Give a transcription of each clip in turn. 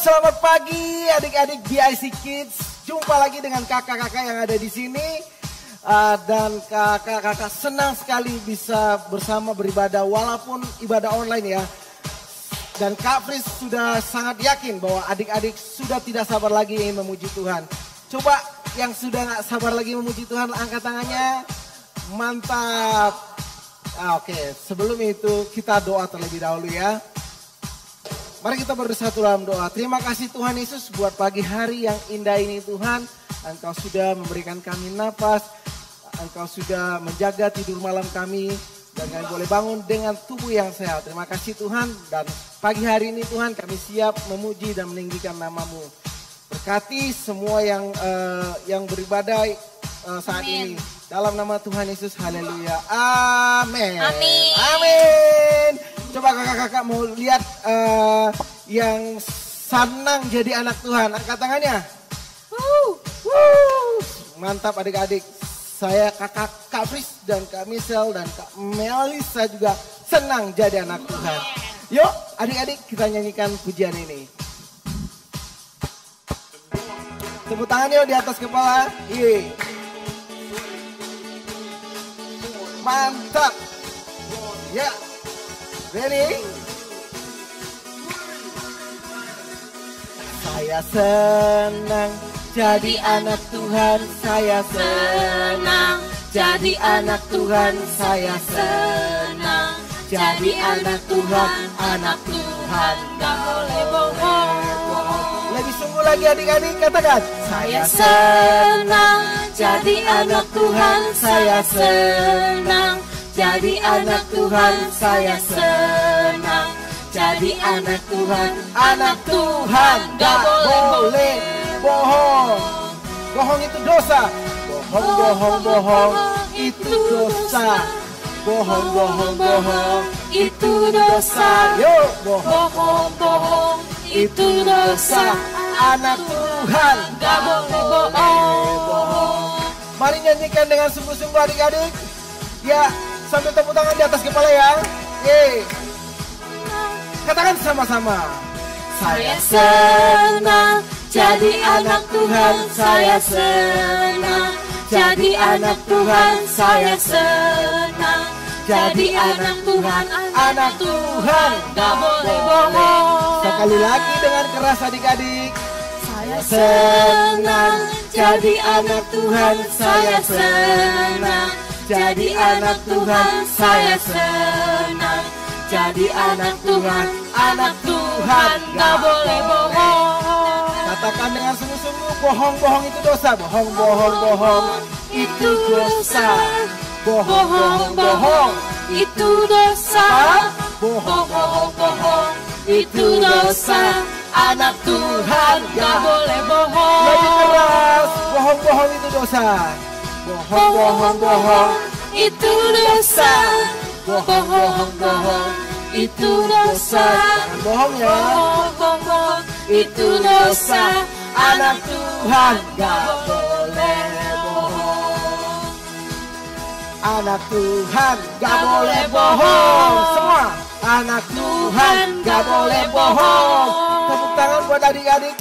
Selamat pagi adik-adik BIC Kids. Jumpa lagi dengan kakak-kakak yang ada di sini. Dan kakak-kakak senang sekali bisa bersama beribadah walaupun ibadah online ya. Dan Kak Fris sudah sangat yakin bahwa adik-adik sudah tidak sabar lagi memuji Tuhan. Coba yang sudah gak sabar lagi memuji Tuhan angkat tangannya. Mantap. Oke, sebelum itu kita doa terlebih dahulu ya. Mari kita bersatu dalam doa. Terima kasih Tuhan Yesus buat pagi hari yang indah ini Tuhan. Engkau sudah memberikan kami napas. Engkau sudah menjaga tidur malam kami. Dan kami boleh bangun dengan tubuh yang sehat. Terima kasih Tuhan. Dan pagi hari ini Tuhan kami siap memuji dan meninggikan nama-Mu. Berkati semua yang beribadah saat ini. Dalam nama Tuhan Yesus. Haleluya. Amin. Amin. Amin. Coba kakak-kakak mau lihat yang senang jadi anak Tuhan. Angkat tangannya. Mantap adik-adik. Saya kakak Kak Fris dan Kak Michelle dan Kak Melisa juga senang jadi anak Tuhan. Yuk adik-adik kita nyanyikan pujian ini. Tepuk tangan yuk di atas kepala. Iya. Mantap. Ya. Ready? Saya senang jadi anak Tuhan, saya senang jadi anak Tuhan, saya senang jadi anak Tuhan, gak boleh bohong. Lebih sungguh lagi adik-adik katakan. Saya senang jadi anak Tuhan, saya senang jadi anak Tuhan, saya senang jadi anak Tuhan, gak boleh bohong. Bohong itu dosa. Bohong itu dosa. Bohong itu dosa. Yuk, bohong itu dosa. Anak Tuhan gak boleh bohong. Mari nyanyikan dengan sungguh-sungguh adik-adik. Ya, sambil tepuk tangan di atas kepala ya. Yeay. Katakan sama-sama. Saya senang jadi anak Tuhan, saya senang jadi anak Tuhan, saya senang jadi anak Tuhan, gak boleh bohong. Sekali lagi dengan keras adik-adik. Saya senang jadi anak Tuhan, saya senang jadi anak Tuhan, saya senang jadi anak Tuhan, gak boleh bohong. Katakan dengan sungguh-sungguh, bohong itu dosa. Bohong itu dosa. Bohong itu dosa. Bohong itu dosa. Anak Tuhan gak boleh bohong. Lebih keras, bohong itu dosa. Bohong itu dosa. Bohong itu dosa. Jangan bohong ya. Bohong itu dosa. Anak Tuhan gak boleh bohong. Anak Tuhan gak boleh bohong. Semua anak Tuhan gak boleh bohong. Tepuk tangan buat adik-adik.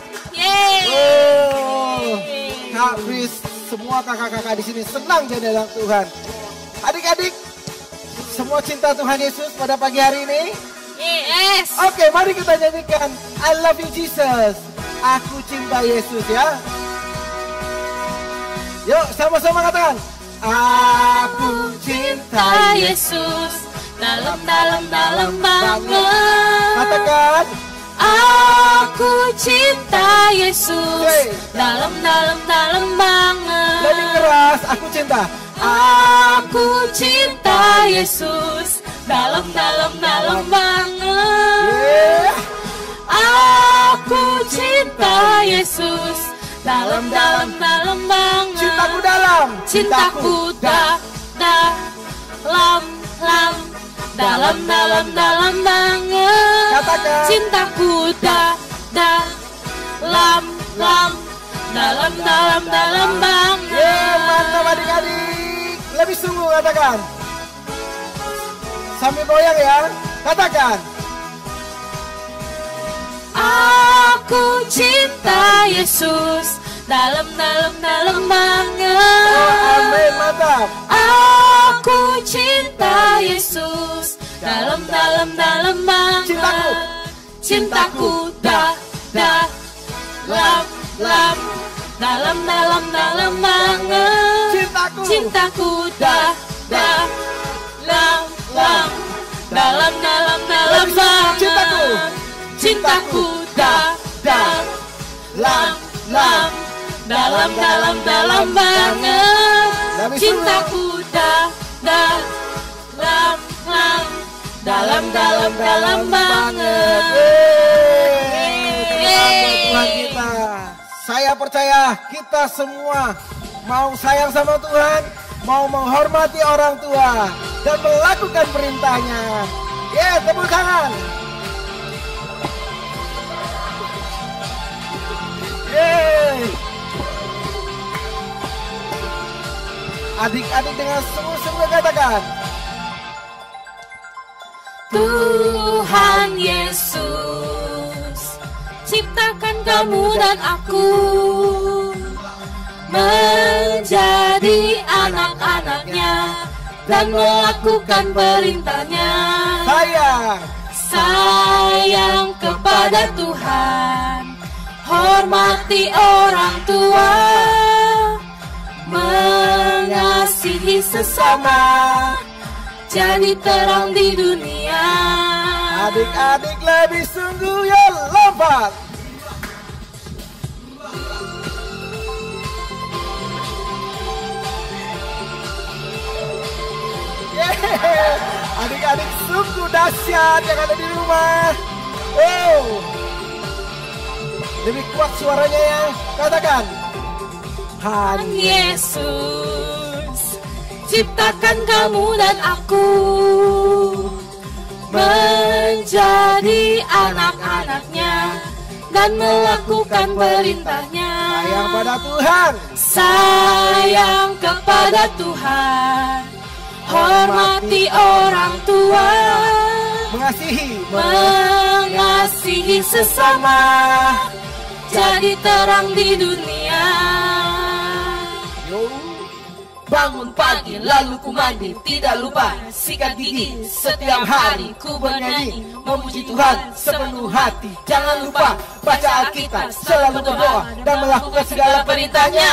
Kak Fris, semua kakak-kakak di sini senang jadi anak Tuhan. Adik-adik, semua cinta Tuhan Yesus pada pagi hari ini? Yes. Oke, mari kita nyanyikan I love you Jesus. Aku cinta Yesus ya. Yuk, sama-sama katakan. Aku cinta Yesus. Dalam banget. Katakan. Aku cinta Yesus. Dalam banget. Lebih keras, aku cinta. Aku cinta Yesus. Dalam banget. Aku cinta Yesus. Dalam banget. Cintaku dalam. Cintaku dalam banget. Katakan. Cintaku dalam banget. Mantap adik-adik. Lebih sungguh katakan. Sambil goyang ya. Katakan. Aku cinta Yesus dalam banget. Amin, mantap. Aku cinta Yesus dalam banget. Cintaku dalam banget. Cintaku dalam banget. Cintaku dalam banget. Cintaku dalam banget. Tuhan kita. Saya percaya kita semua mau sayang sama Tuhan, mau menghormati orang tua dan melakukan perintahnya. Tepuk tangan. Adik-adik dengan sungguh-sungguh katakan, Tuhan Yesus ciptakan kamu dan aku menjadi anak-anaknya dan melakukan perintahnya. Sayang kepada Tuhan, hormati orang tua, mengasihi sesama, jadi terang di dunia. Adik-adik lebih sungguh ya, lompat. Adik-adik sungguh dahsyat yang ada di rumah. Lebih kuat suaranya ya. Katakan, Tuhan Yesus ciptakan kamu dan aku menjadi anak-anaknya dan melakukan perintahnya. Sayang pada Tuhan, sayang kepada Tuhan, hormati orang tua, mengasihi sesama, jadi terang di dunia. Bangun pagi lalu ku mandi, tidak lupa sikat gigi. Setiap hari ku bernyanyi, memuji Tuhan sepenuh hati. Jangan lupa baca Alkitab, selalu berdoa dan melakukan segala perintahnya.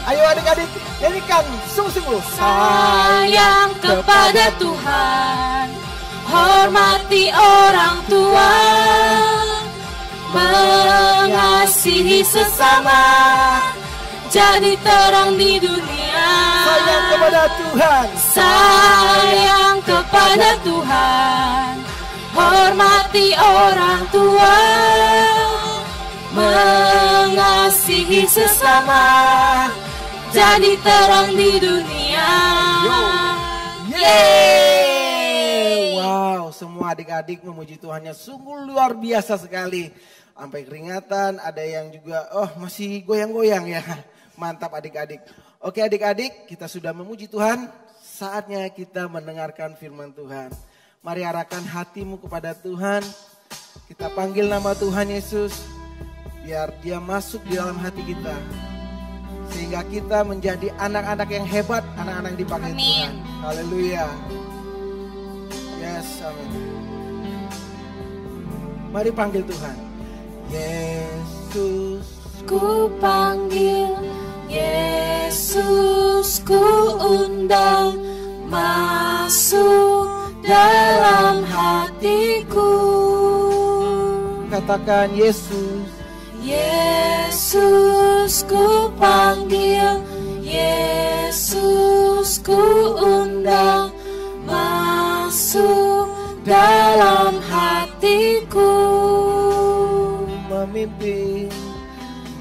Ayo adik-adik, nyanyikan sungguh-sungguh. Sayang kepada Tuhan, hormati orang tua, mengasihi sesama, jadi terang di dunia. Sayang kepada Tuhan, sayang kepada Tuhan, hormati orang tua, mengasihi sesama, jadi terang di dunia. Wow, semua adik-adik memuji Tuhannya sungguh luar biasa sekali. Sampai keringatan, ada yang juga masih goyang-goyang ya. Mantap adik-adik. Oke adik-adik, kita sudah memuji Tuhan. Saatnya kita mendengarkan firman Tuhan. Mari arahkan hatimu kepada Tuhan. Kita panggil nama Tuhan Yesus, biar Dia masuk di dalam hati kita, sehingga kita menjadi anak-anak yang hebat, anak-anak yang dipakai Tuhan. Haleluya. Yes, amin. Mari panggil Tuhan. Yesus, ku panggil, Yesus ku undang, masuk dalam hatiku. Katakan Yesus. Yesus ku panggil, Yesus ku undang, masuk dalam hatiku.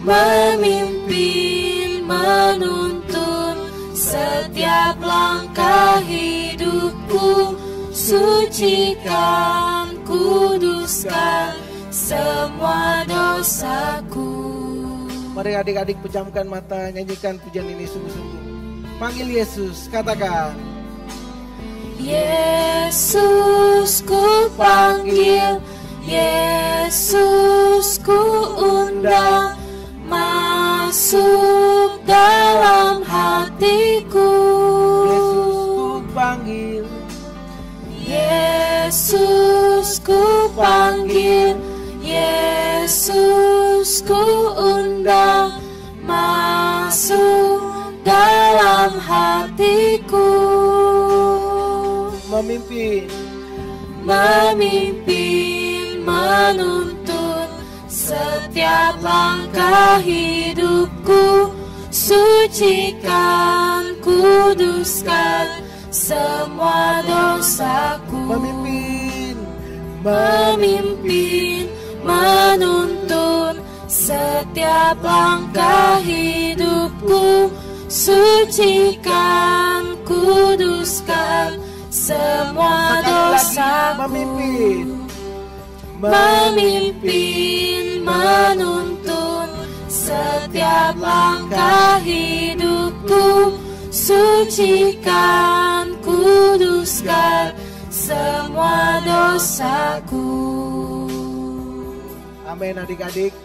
Memimpin, menuntun setiap langkah hidupku, sucikan, kuduskan semua dosaku. Mari adik-adik pejamkan mata, nyanyikan pujian ini sungguh-sungguh. Panggil Yesus, katakan. Yesus ku panggil, Yesus ku undang, masuk dalam hatiku. Yesus ku panggil, Yesus ku panggil, Yesus ku undang, masuk dalam hatiku. Memimpin, memimpin, menuntun setiap langkah hidupku, sucikan, kuduskan semua dosaku. memimpin, Memimpin, menuntun setiap langkah hidupku, sucikan, kuduskan semua dosaku. memimpin, Memimpin, menuntun setiap langkah hidupku, sucikan, kuduskan semua dosaku. Amin adik-adik.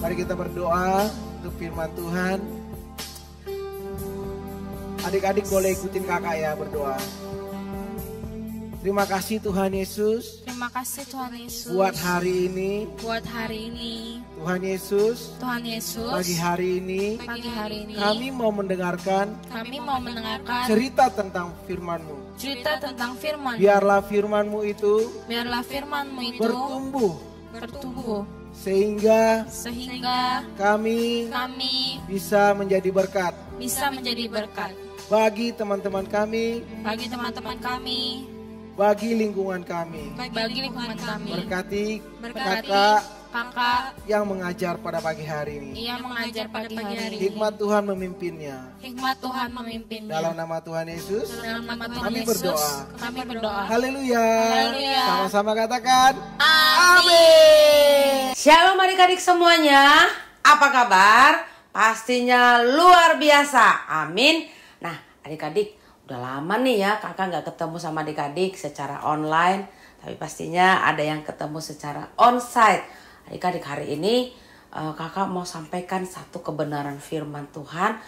Mari kita berdoa untuk firman Tuhan. Adik-adik boleh ikutin kakak ya berdoa. Terima kasih Tuhan Yesus. Terima kasih Tuhan Yesus Buat hari ini. buat hari ini. Tuhan Yesus. Tuhan Yesus, Pagi hari ini. pagi hari ini Kami mau mendengarkan kami mau mendengarkan cerita tentang firman-Mu. cerita tentang firman. Biarlah firman-Mu itu Biarlah firman-Mu itu bertumbuh sehingga sehingga kami kami bisa menjadi berkat bisa menjadi berkat bagi teman-teman kami, bagi teman-teman kami, bagi lingkungan kami. bagi lingkungan kami. Berkati Berkati kakak kakak yang mengajar pada pagi hari ini. yang mengajar pagi hari ini. Hikmat Tuhan memimpinnya. Hikmat Tuhan memimpinnya. Dalam nama Tuhan Yesus, Dalam nama Tuhan kami Yesus, berdoa. kami berdoa. haleluya. Haleluya. Sama-sama katakan, Amin. Shalom adik-adik semuanya, apa kabar? Pastinya luar biasa, amin. Nah adik-adik, udah lama nih ya kakak gak ketemu sama adik-adik secara online. Tapi pastinya ada yang ketemu secara onsite. Adik-adik, hari ini kakak mau sampaikan satu kebenaran firman Tuhan.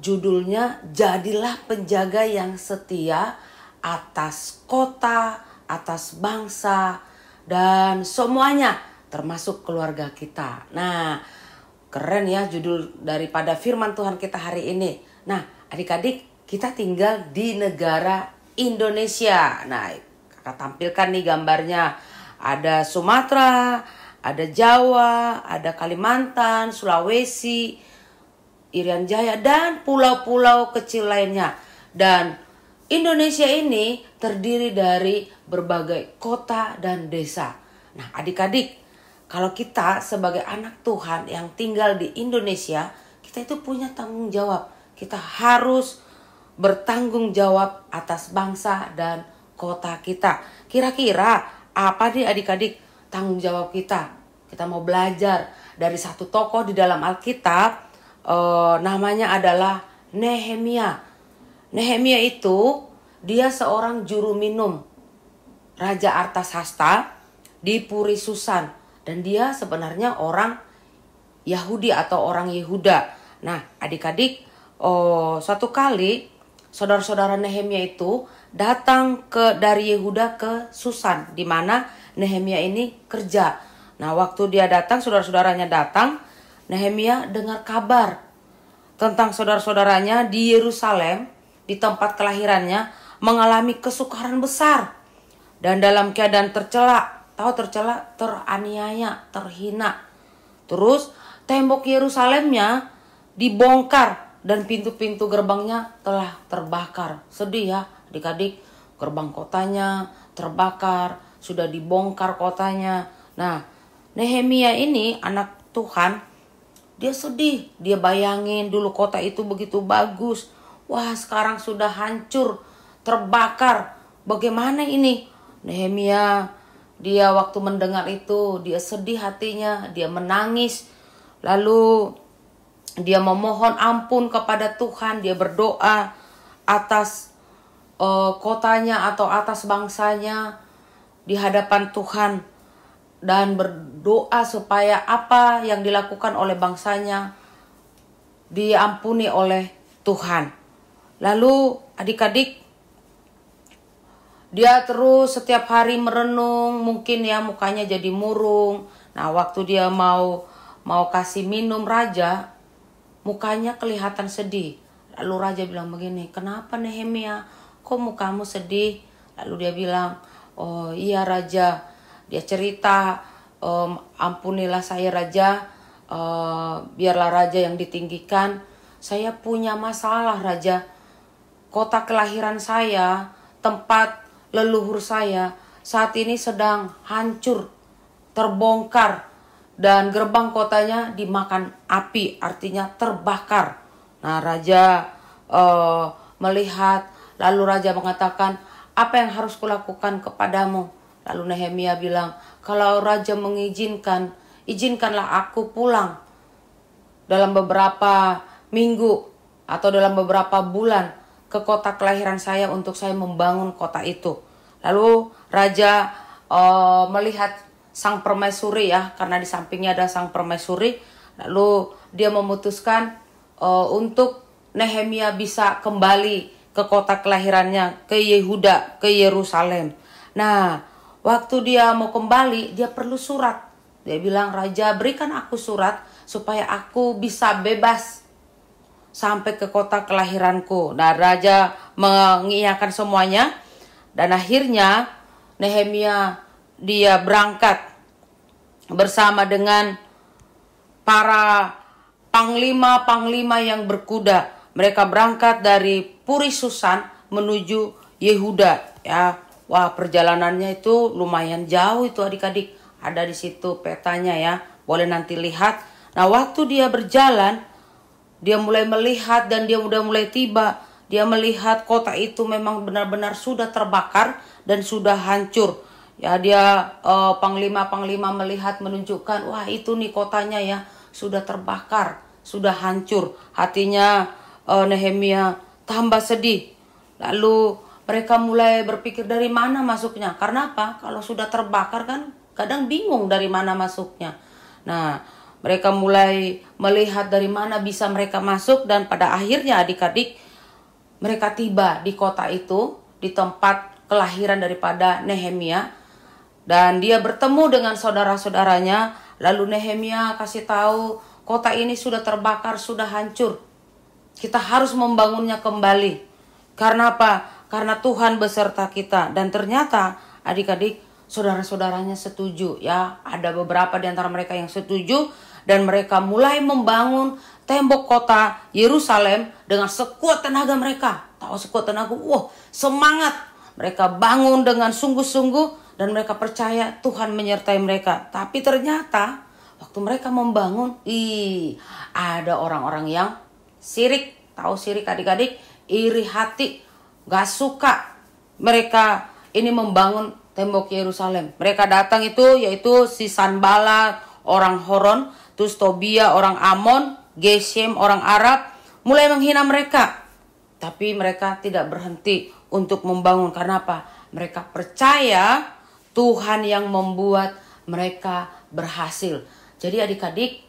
Judulnya, jadilah penjaga yang setia atas kota, atas bangsa, dan semuanya termasuk keluarga kita. Nah, keren ya judul daripada firman Tuhan kita hari ini. Nah, adik-adik, kita tinggal di negara Indonesia. Nah, kakak tampilkan nih gambarnya. Ada Sumatera, ada Jawa, ada Kalimantan, Sulawesi, Irian Jaya, dan pulau-pulau kecil lainnya. Dan Indonesia ini terdiri dari berbagai kota dan desa. Nah, adik-adik, kalau kita sebagai anak Tuhan yang tinggal di Indonesia, kita itu punya tanggung jawab. Kita harus bertanggung jawab atas bangsa dan kota kita. Kira-kira apa nih adik-adik tanggung jawab kita? Kita mau belajar dari satu tokoh di dalam Alkitab, namanya adalah Nehemia. Nehemia itu dia seorang juru minum Raja Artasasta di Puri Susan, dan dia sebenarnya orang Yahudi atau orang Yehuda. Nah, adik-adik, suatu kali saudara-saudara Nehemia itu datang dari Yehuda ke Susan, di mana Nehemia ini kerja. Nah, waktu dia datang, saudara-saudaranya datang, Nehemia dengar kabar tentang saudara-saudaranya di Yerusalem, di tempat kelahirannya, mengalami kesukaran besar dan dalam keadaan tercela, teraniaya, terhina. Terus tembok Yerusalemnya dibongkar dan pintu-pintu gerbangnya telah terbakar. Sedih ya adik-adik, gerbang kotanya terbakar, sudah dibongkar kotanya. Nah, Nehemia ini anak Tuhan, dia sedih, dia bayangin dulu kota itu begitu bagus. Wah, sekarang sudah hancur, terbakar. Bagaimana ini? Nehemia dia waktu mendengar itu, dia sedih hatinya, dia menangis. Lalu dia memohon ampun kepada Tuhan, dia berdoa atas kotanya atau atas bangsanya di hadapan Tuhan. Dan berdoa supaya apa yang dilakukan oleh bangsanya diampuni oleh Tuhan. Lalu adik-adik, dia terus setiap hari merenung, mungkin ya mukanya jadi murung. Nah, waktu dia mau kasih minum raja, mukanya kelihatan sedih. Lalu raja bilang begini, "Kenapa Nehemia? Kok mukamu sedih?" Lalu dia bilang, "Oh iya raja." Dia cerita, "Ampunilah saya raja, biarlah raja yang ditinggikan. Saya punya masalah raja. Kota kelahiran saya, tempat leluhur saya saat ini sedang hancur, terbongkar, dan gerbang kotanya dimakan api, artinya terbakar." Nah, raja melihat, lalu raja mengatakan, "Apa yang harus kulakukan kepadamu?" Lalu Nehemia bilang, "Kalau raja mengizinkan, izinkanlah aku pulang dalam beberapa minggu atau dalam beberapa bulan ke kota kelahiran saya untuk saya membangun kota itu." Lalu raja melihat sang permaisuri ya, karena di sampingnya ada sang permaisuri. Lalu dia memutuskan untuk Nehemia bisa kembali ke kota kelahirannya, ke Yehuda, ke Yerusalem. Nah, waktu dia mau kembali, dia perlu surat. Dia bilang, "Raja, berikan aku surat supaya aku bisa bebas sampai ke kota kelahiranku." Nah, raja mengiyakan semuanya. Dan akhirnya Nehemia dia berangkat bersama dengan para panglima-panglima yang berkuda. Mereka berangkat dari Puri Susan menuju Yehuda ya. Wah, perjalanannya itu lumayan jauh itu adik-adik. Ada di situ petanya ya. Boleh nanti lihat. Nah, waktu dia berjalan, dia mulai melihat dan dia udah mulai tiba. Dia melihat kota itu memang benar-benar sudah terbakar dan sudah hancur. Ya, dia panglima-panglima melihat, menunjukkan, wah itu nih kotanya ya, sudah terbakar, sudah hancur. Hatinya Nehemia tambah sedih. Lalu mereka mulai berpikir dari mana masuknya. Karena apa? Kalau sudah terbakar kan kadang bingung dari mana masuknya. Nah, mereka mulai melihat dari mana bisa mereka masuk. Dan pada akhirnya adik-adik, mereka tiba di kota itu, di tempat kelahiran daripada Nehemia. Dan dia bertemu dengan saudara-saudaranya. Lalu Nehemia kasih tahu, kota ini sudah terbakar, sudah hancur. Kita harus membangunnya kembali. Karena apa? Karena Tuhan beserta kita. Dan ternyata adik-adik, saudara-saudaranya setuju ya. Ada beberapa di antara mereka yang setuju. Dan mereka mulai membangun tembok kota Yerusalem dengan sekuat tenaga mereka. Tahu sekuat tenaga? Wah, semangat. Mereka bangun dengan sungguh-sungguh. Dan mereka percaya Tuhan menyertai mereka. Tapi ternyata waktu mereka membangun, ada orang-orang yang sirik. Tahu sirik adik-adik? Iri hati. Gak suka mereka ini membangun tembok Yerusalem. Mereka datang itu yaitu si Sanballat orang Horon, terus Tobia orang Amon, Geshem orang Arab, mulai menghina mereka. Tapi mereka tidak berhenti untuk membangun. Karena apa? Mereka percaya Tuhan yang membuat mereka berhasil. Jadi adik-adik,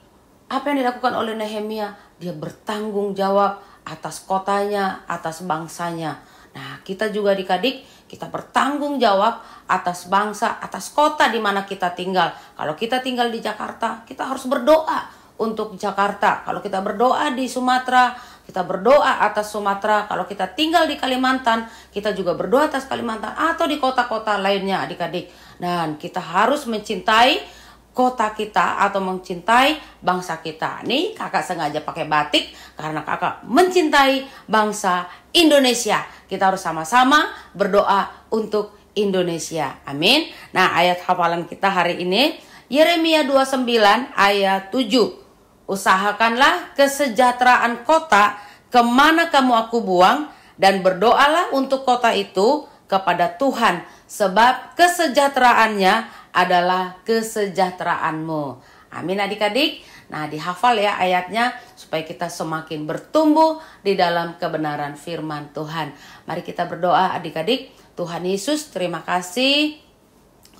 apa yang dilakukan oleh Nehemia? Dia bertanggung jawab atas kotanya, atas bangsanya. Nah, kita juga adik-adik, kita bertanggung jawab atas bangsa, atas kota di mana kita tinggal. Kalau kita tinggal di Jakarta, kita harus berdoa untuk Jakarta. Kalau kita berdoa di Sumatera, kita berdoa atas Sumatera. Kalau kita tinggal di Kalimantan, kita juga berdoa atas Kalimantan atau di kota-kota lainnya adik-adik. Dan kita harus mencintai kota kita atau mencintai bangsa kita. Nih kakak sengaja pakai batik karena kakak mencintai bangsa Indonesia. Kita harus sama-sama berdoa untuk Indonesia. Amin. Nah, ayat hafalan kita hari ini Yeremia 29 ayat 7. Usahakanlah kesejahteraan kota kemana kamu aku buang, dan berdoalah untuk kota itu kepada Tuhan, sebab kesejahteraannya adalah kesejahteraanmu. Amin adik-adik. Nah, dihafal ya ayatnya supaya kita semakin bertumbuh di dalam kebenaran firman Tuhan. Mari kita berdoa adik-adik. Tuhan Yesus, terima kasih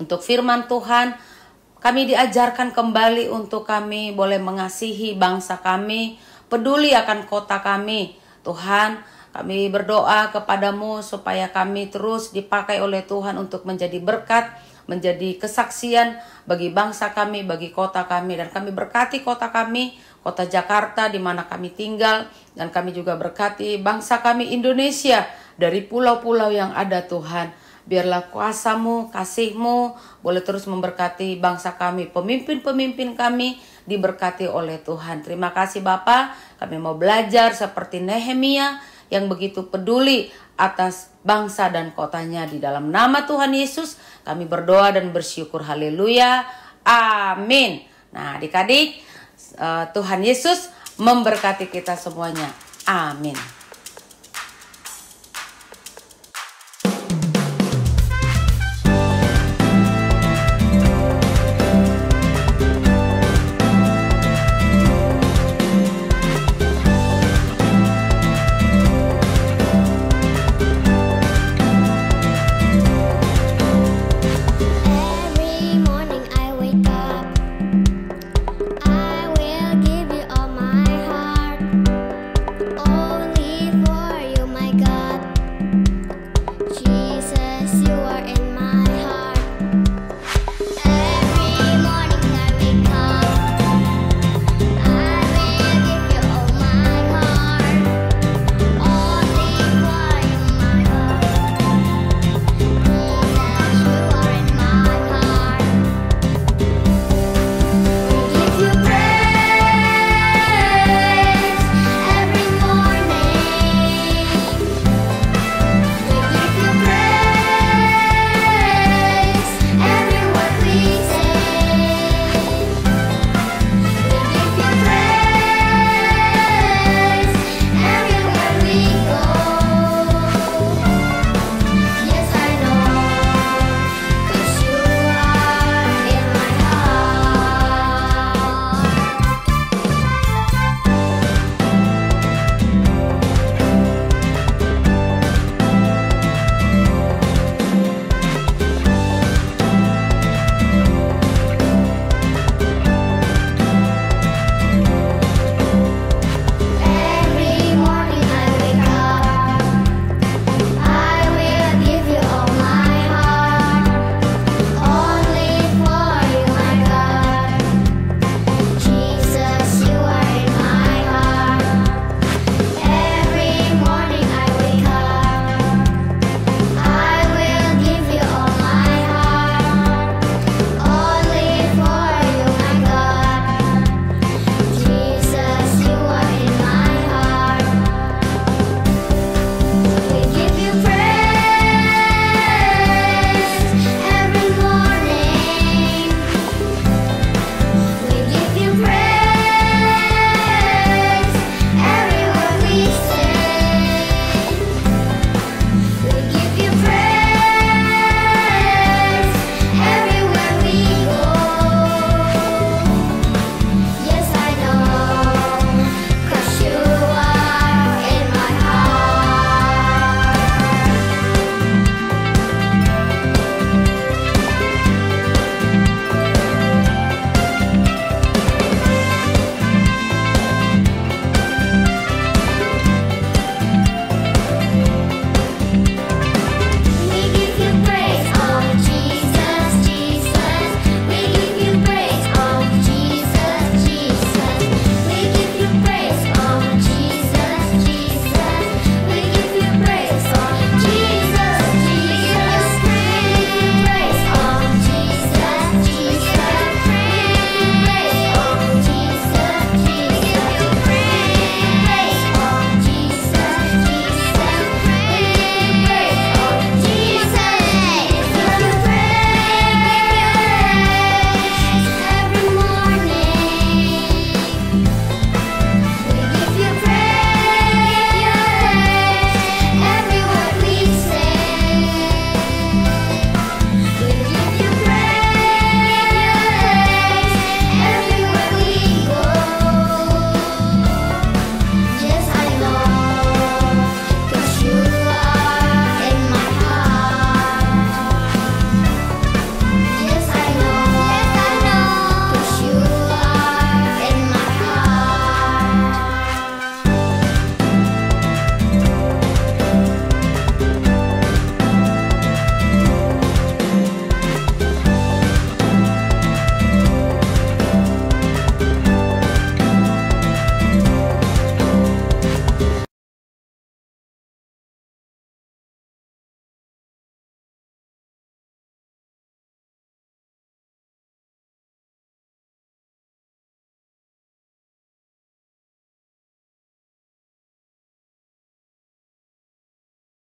untuk firman Tuhan. Kami diajarkan kembali untuk kami boleh mengasihi bangsa kami, peduli akan kota kami. Tuhan, kami berdoa kepadamu supaya kami terus dipakai oleh Tuhan untuk menjadi berkat, menjadi kesaksian bagi bangsa kami, bagi kota kami. Dan kami berkati kota kami, kota Jakarta di mana kami tinggal. Dan kami juga berkati bangsa kami Indonesia dari pulau-pulau yang ada Tuhan. Biarlah kuasa-Mu, kasih-Mu boleh terus memberkati bangsa kami. Pemimpin-pemimpin kami diberkati oleh Tuhan. Terima kasih Bapa. Kami mau belajar seperti Nehemia yang begitu peduli atas bangsa dan kotanya. Di dalam nama Tuhan Yesus kami berdoa dan bersyukur. Haleluya. Amin. Nah adik-adik, Tuhan Yesus memberkati kita semuanya. Amin.